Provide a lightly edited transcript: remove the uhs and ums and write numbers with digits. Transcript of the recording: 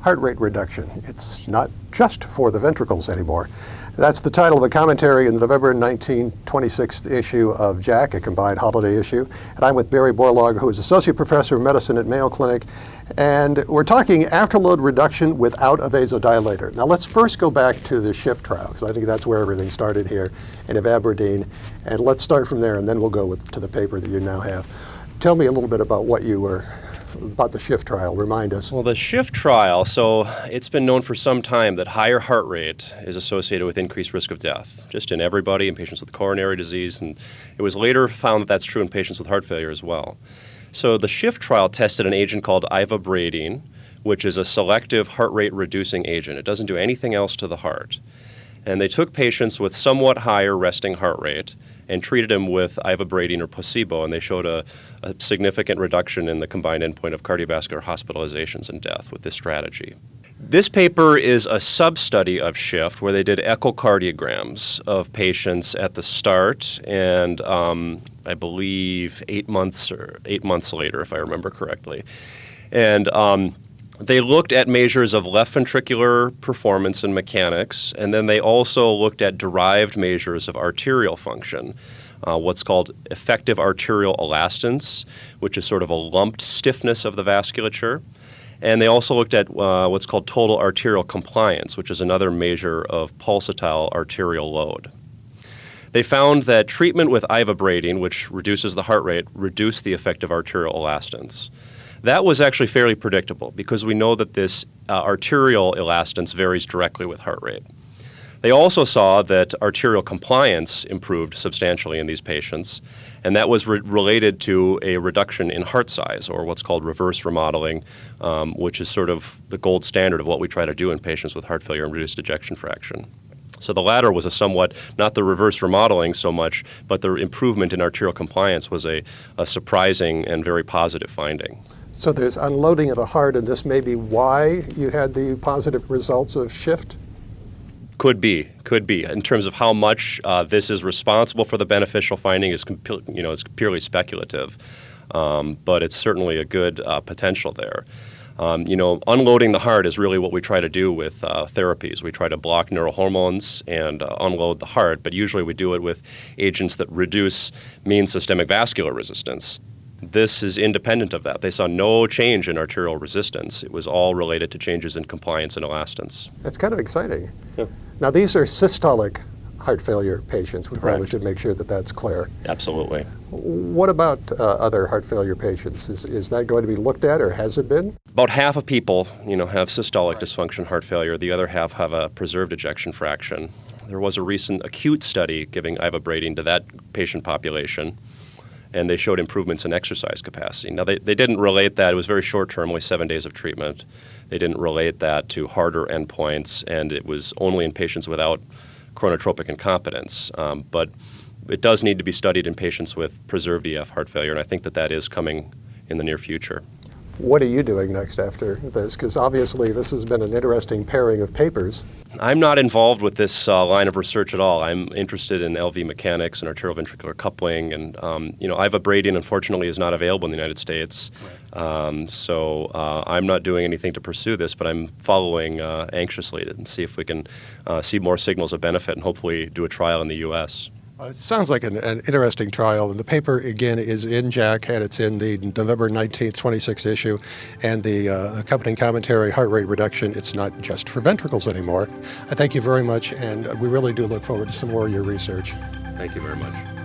heart rate reduction. It's not just for the ventricles anymore. That's the title of the commentary in the November 1926 issue of JACC, a combined holiday issue. And I'm with Barry Borlaug, who is Associate Professor of Medicine at Mayo Clinic. And we're talking afterload reduction without a vasodilator. Now let's first go back to the SHIFT trial, because I think that's where everything started here in Aberdeen. And let's start from there, and then we'll go to the paper that you now have. Tell me a little bit about about the SHIFT trial. Remind us. Well, the SHIFT trial, so it's been known for some time that higher heart rate is associated with increased risk of death, just in everybody, in patients with coronary disease, and it was later found that that's true in patients with heart failure as well. So the SHIFT trial tested an agent called ivabradine, which is a selective heart rate reducing agent. It doesn't do anything else to the heart. And they took patients with somewhat higher resting heart rate and treated them with ivabradine or placebo, and they showed a significant reduction in the combined endpoint of cardiovascular hospitalizations and death with this strategy. This paper is a sub-study of SHIFT where they did echocardiograms of patients at the start and I believe 8 months later, if I remember correctly. And they looked at measures of left ventricular performance and mechanics, and then they also looked at derived measures of arterial function, what's called effective arterial elastance, which is sort of a lumped stiffness of the vasculature. And they also looked at what's called total arterial compliance, which is another measure of pulsatile arterial load. They found that treatment with ivabradine, which reduces the heart rate, reduced the effective arterial elastance. That was actually fairly predictable because we know that this arterial elastance varies directly with heart rate. They also saw that arterial compliance improved substantially in these patients, and that was related to a reduction in heart size, or what's called reverse remodeling, which is sort of the gold standard of what we try to do in patients with heart failure and reduced ejection fraction. So the latter was a somewhat, not the reverse remodeling so much, but the improvement in arterial compliance was a surprising and very positive finding. So there's unloading of the heart, and this may be why you had the positive results of SHIFT? Could be. In terms of how much this is responsible for the beneficial finding is, it's purely speculative, but it's certainly a good potential there. Unloading the heart is really what we try to do with therapies. We try to block neurohormones and unload the heart, but usually we do it with agents that reduce mean systemic vascular resistance. This is independent of that. They saw no change in arterial resistance. It was all related to changes in compliance and elastance. That's kind of exciting. Yeah. Now, these are systolic heart failure patients. We probably Correct. should make sure that that's clear. Absolutely. What about other heart failure patients? Is that going to be looked at, or has it been? About half of people, have systolic dysfunction heart failure. The other half have a preserved ejection fraction. There was a recent acute study giving ivabradine to that patient population, and they showed improvements in exercise capacity. Now, they didn't relate that. It was very short-term, only 7 days of treatment. They didn't relate that to harder endpoints, and it was only in patients without chronotropic incompetence. But it does need to be studied in patients with preserved EF heart failure, and I think that is coming in the near future. What are you doing next after this? Because obviously this has been an interesting pairing of papers. I'm not involved with this line of research at all. I'm interested in LV mechanics and arterioventricular coupling, and ivabradine unfortunately is not available in the United States. Right. So I'm not doing anything to pursue this, but I'm following anxiously to see if we can see more signals of benefit and hopefully do a trial in the U.S. It sounds like an interesting trial, and the paper, again, is in JACC, and it's in the November 19th, 26 issue, and the accompanying commentary, heart rate reduction, it's not just for ventricles anymore. I thank you very much, and we really do look forward to some more of your research. Thank you very much.